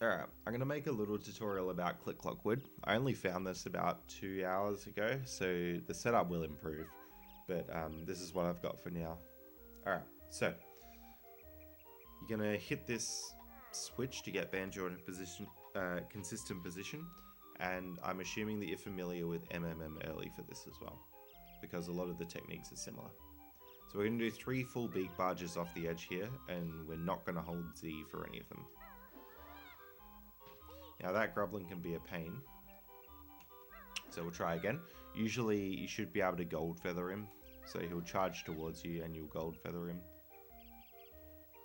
Alright, I'm going to make a little tutorial about Click Clock Wood. I only found this about 2 hours ago, so the setup will improve, but this is what I've got for now. Alright, so you're going to hit this switch to get Banjo in a position, consistent position, and I'm assuming that you're familiar with MMM early for this as well, because a lot of the techniques are similar. So we're going to do 3 full beak barges off the edge here, and we're not going to hold Z for any of them. Now that Grublin can be a pain, so we'll try again. Usually you should be able to gold feather him, so he'll charge towards you and you'll gold feather him.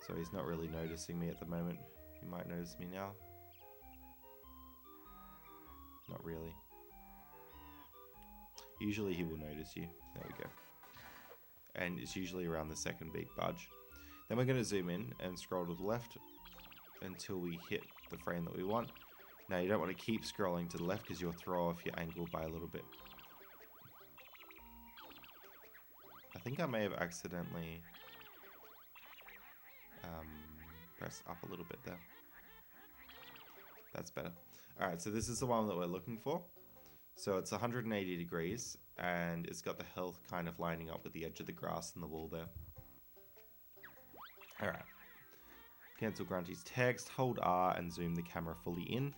So he's not really noticing me at the moment. He might notice me now. Not really. Usually he will notice you. There we go. And it's usually around the second beak barge. Then we're going to zoom in and scroll to the left until we hit the frame that we want. Now you don't want to keep scrolling to the left because you'll throw off your angle by a little bit. I think I may have accidentally pressed up a little bit there. That's better. Alright, so this is the one that we're looking for. So it's 180 degrees and it's got the health kind of lining up with the edge of the grass and the wall there. Alright. Cancel Grunty's text, hold R and zoom the camera fully in.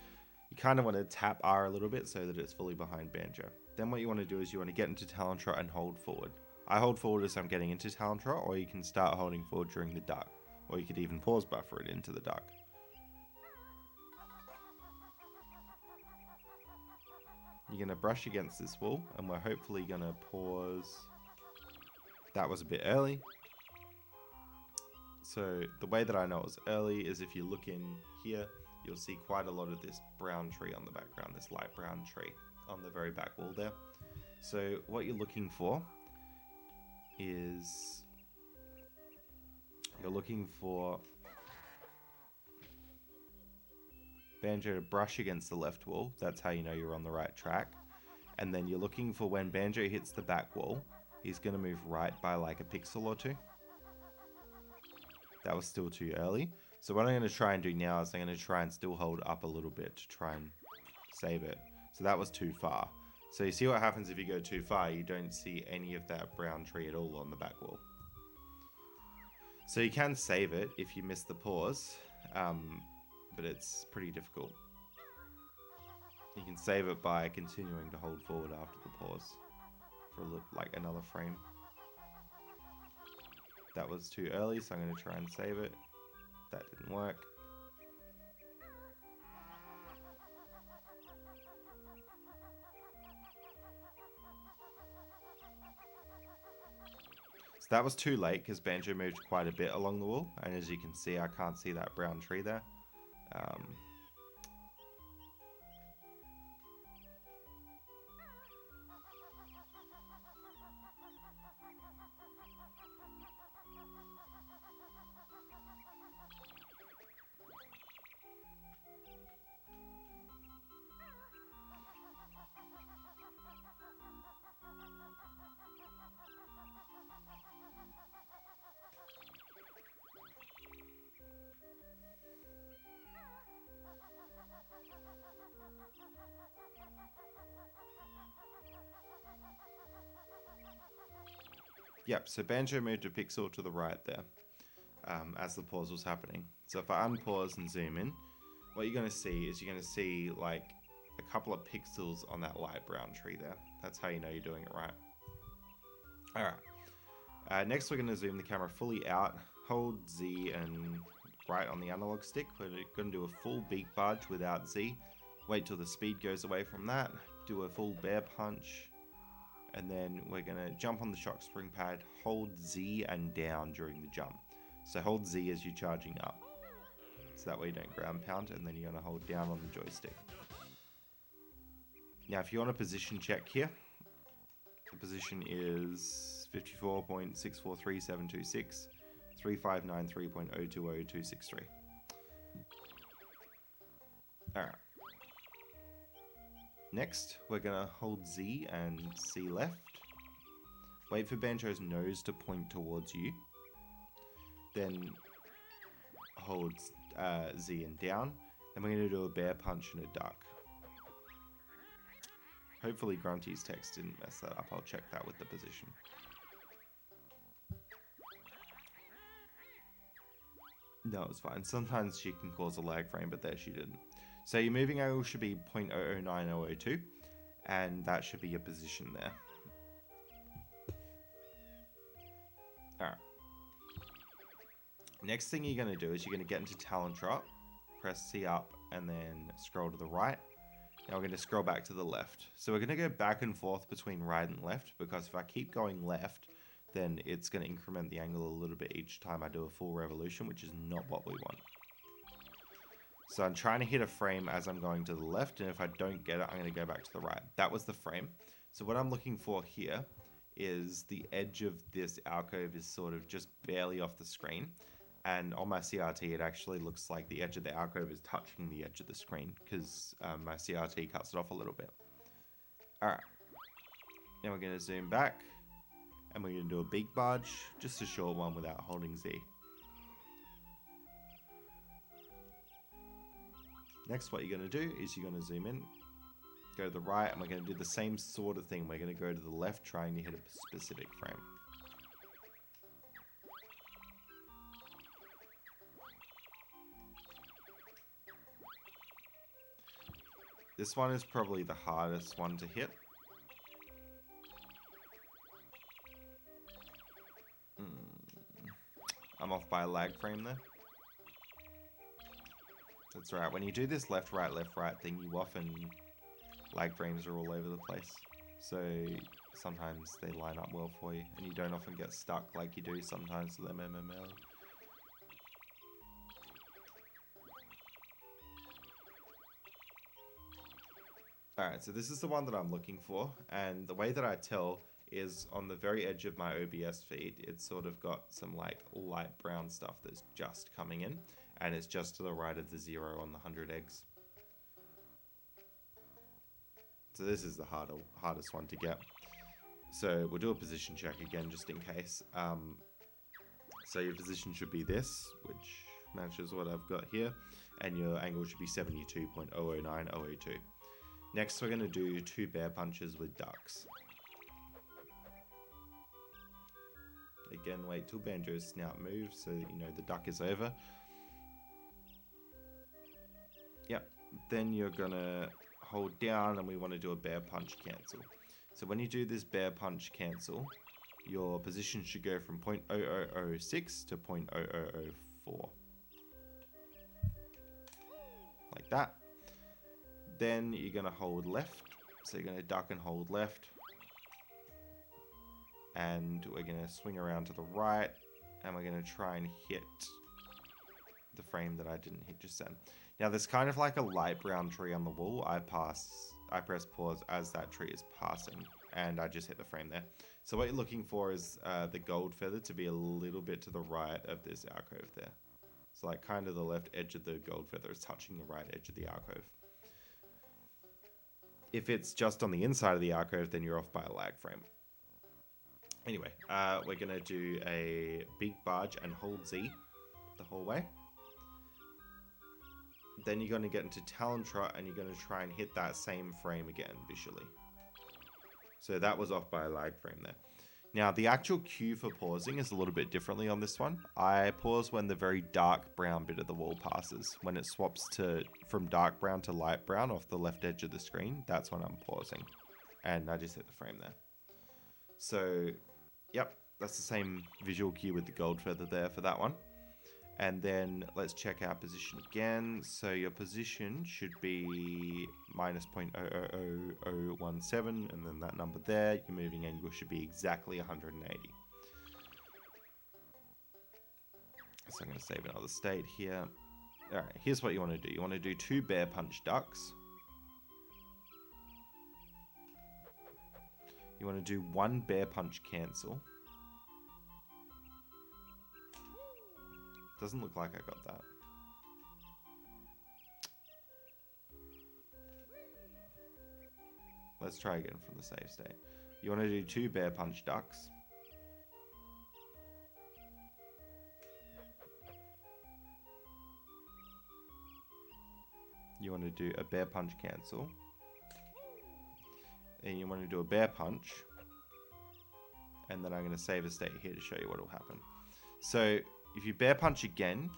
You kind of want to tap R a little bit so that it's fully behind Banjo. Then what you want to do is you want to get into Talon Trot and hold forward. I hold forward as I'm getting into Talon Trot, or you can start holding forward during the dark. Or you could even pause buffer it into the dark. You're going to brush against this wall, and we're hopefully going to pause. That was a bit early. So the way that I know it was early is if you look in here, you'll see quite a lot of this brown tree on the background, this light brown tree on the very back wall there. So what you're looking for is you're looking for Banjo to brush against the left wall. That's how you know you're on the right track. And then you're looking for when Banjo hits the back wall, he's going to move right by like a pixel or two. That was still too early. So what I'm going to try and do now is I'm going to try and still hold up a little bit to try and save it. So that was too far. So you see what happens if you go too far, you don't see any of that brown tree at all on the back wall. So you can save it if you miss the pause, but it's pretty difficult. You can save it by continuing to hold forward after the pause for like another frame. That was too early, so I'm going to try and save it. That didn't work. So that was too late because Banjo moved quite a bit along the wall, and as you can see, I can't see that brown tree there. Yep, so Banjo moved a pixel to the right there as the pause was happening. So if I unpause and zoom in, what you're going to see is you're going to see like a couple of pixels on that light brown tree there. That's how you know you're doing it right. Alright, next we're going to zoom the camera fully out, hold Z and right on the analog stick. We're going to do a full beak barge without Z. Wait till the speed goes away from that, do a full bear punch. And then we're going to jump on the shock spring pad, hold Z and down during the jump. So hold Z as you're charging up. So that way you don't ground pound, and then you're going to hold down on the joystick. Now if you want a position check here, the position is 54.643726, 3593.020263. Alright. Next, we're going to hold Z and C left. Wait for Banjo's nose to point towards you. Then hold Z and down. Then we're going to do a bear punch and a duck. Hopefully Grunty's text didn't mess that up. I'll check that with the position. No, it's fine. Sometimes she can cause a lag frame, but there she didn't. So your moving angle should be 0.009002, and that should be your position there. Alright. Next thing you're going to do is you're going to get into Talon Trot, press C up, and then scroll to the right. Now we're going to scroll back to the left. So we're going to go back and forth between right and left, because if I keep going left, then it's going to increment the angle a little bit each time I do a full revolution, which is not what we want. So I'm trying to hit a frame as I'm going to the left, and if I don't get it, I'm going to go back to the right. That was the frame. So what I'm looking for here is the edge of this alcove is sort of just barely off the screen. And on my CRT, it actually looks like the edge of the alcove is touching the edge of the screen, because my CRT cuts it off a little bit. Alright. Now we're going to zoom back, and we're going to do a big barge, just a short one without holding Z. Next, what you're going to do is you're going to zoom in, go to the right, and we're going to do the same sort of thing. We're going to go to the left, trying to hit a specific frame. This one is probably the hardest one to hit. I'm off by a lag frame there. That's right, when you do this left, right thing, you often, lag frames are all over the place. So sometimes they line up well for you, and you don't often get stuck like you do sometimes with MMML. Alright, so this is the one that I'm looking for, and the way that I tell is on the very edge of my OBS feed, it's sort of got some like light brown stuff that's just coming in, and it's just to the right of the 0 on the 100 eggs. So this is the hardest one to get. So we'll do a position check again just in case. So your position should be this, which matches what I've got here, and your angle should be 72.009002. Next we're going to do 2 bear punches with ducks. Again, wait till Banjo's snout moves so that you know the duck is over. Yep, then you're going to hold down and we want to do a bear punch cancel. So when you do this bear punch cancel, your position should go from 0.0006 to 0.0004. Like that. Then you're going to hold left. So you're going to duck and hold left. And we're going to swing around to the right. And we're going to try and hit the frame that I didn't hit just then. Now there's kind of like a light brown tree on the wall. I press pause as that tree is passing. And I just hit the frame there. So what you're looking for is the gold feather to be a little bit to the right of this alcove there. So like kind of the left edge of the gold feather is touching the right edge of the alcove. If it's just on the inside of the alcove, then you're off by a lag frame. Anyway, we're going to do a big barge and hold Z the whole way. Then you're going to get into Talon Trot and you're going to try and hit that same frame again visually. So that was off by a lag frame there. Now, the actual cue for pausing is a little bit differently on this one. I pause when the very dark brown bit of the wall passes. When it swaps from dark brown to light brown off the left edge of the screen, that's when I'm pausing. And I just hit the frame there. So, yep, that's the same visual cue with the gold feather there for that one. And then let's check our position again. So your position should be minus 0.00017, and then that number there, your moving angle should be exactly 180. So I'm going to save another state here. Alright, here's what you want to do. You want to do 2 bear punch ducks. You want to do 1 bear punch cancel. Doesn't look like I got that. Let's try again from the save state. You want to do 2 bear punch ducks. you want to do a bear punch cancel. And you want to do a bear punch. And then I'm going to save a state here to show you what will happen. So if you bear punch again,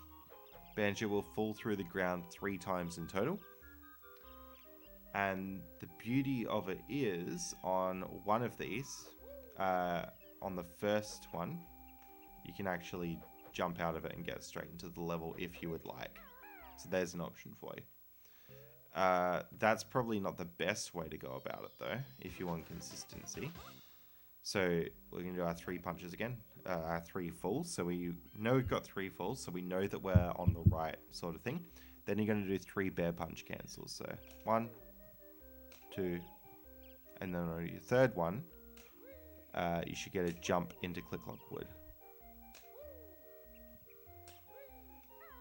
Banjo will fall through the ground 3 times in total. And the beauty of it is, on one of these, on the first one, you can actually jump out of it and get straight into the level if you would like. So there's an option for you. That's probably not the best way to go about it though, if you want consistency. So we're going to do our 3 punches again, our 3 falls. So we know we've got 3 falls, so we know that we're on the right sort of thing. Then you're going to do 3 bear punch cancels. So 1, 2, and then on your third one, you should get a jump into Click Clock Wood.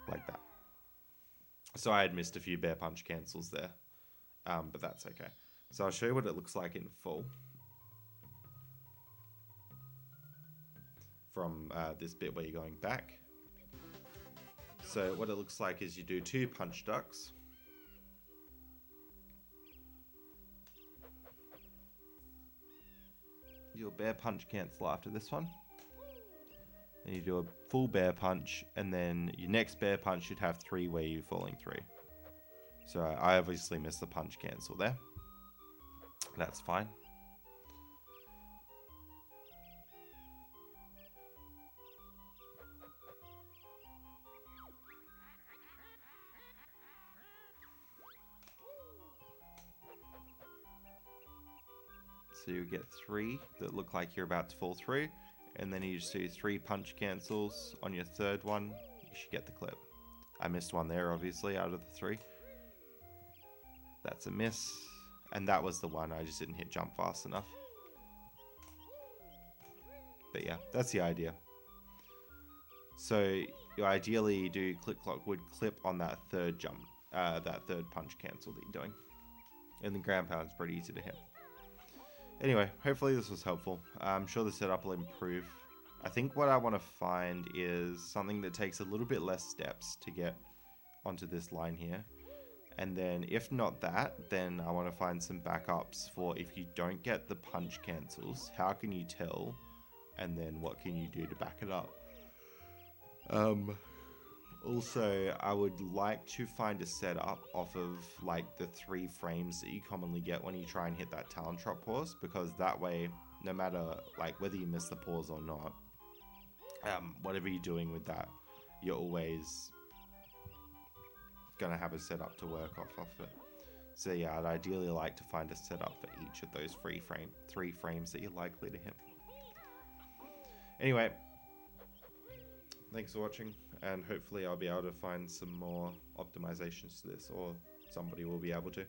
Like that. So I had missed a few bear punch cancels there, but that's okay. So I'll show you what it looks like in full from this bit where you're going back. So what it looks like is you do 2 punch ducks. You do a bear punch cancel after this one. Then you do a full bear punch, and then your next bear punch should have 3 where you're falling through. So I obviously missed the punch cancel there. That's fine. So you get 3 that look like you're about to fall through, and then you just do 3 punch cancels on your third one. You should get the clip. I missed one there, obviously, out of the 3. That's a miss, and that was the one. I just didn't hit jump fast enough. But yeah, that's the idea. So you ideally do Click Clock Wood clip on that third jump, that third punch cancel that you're doing. And the ground pound's pretty easy to hit. Anyway, hopefully this was helpful. I'm sure the setup will improve. I think what I want to find is something that takes a little bit less steps to get onto this line here. And then if not that, then I want to find some backups for if you don't get the punch cancels, how can you tell? And then what can you do to back it up? Also, I would like to find a setup off of like the 3 frames that you commonly get when you try and hit that talent trot pause, because that way, no matter like whether you miss the pause or not, whatever you're doing with that, you're always gonna have a setup to work off of it. So yeah, I'd ideally like to find a setup for each of those 3 frames that you're likely to hit. Anyway, thanks for watching, and hopefully I'll be able to find some more optimizations to this, or somebody will be able to.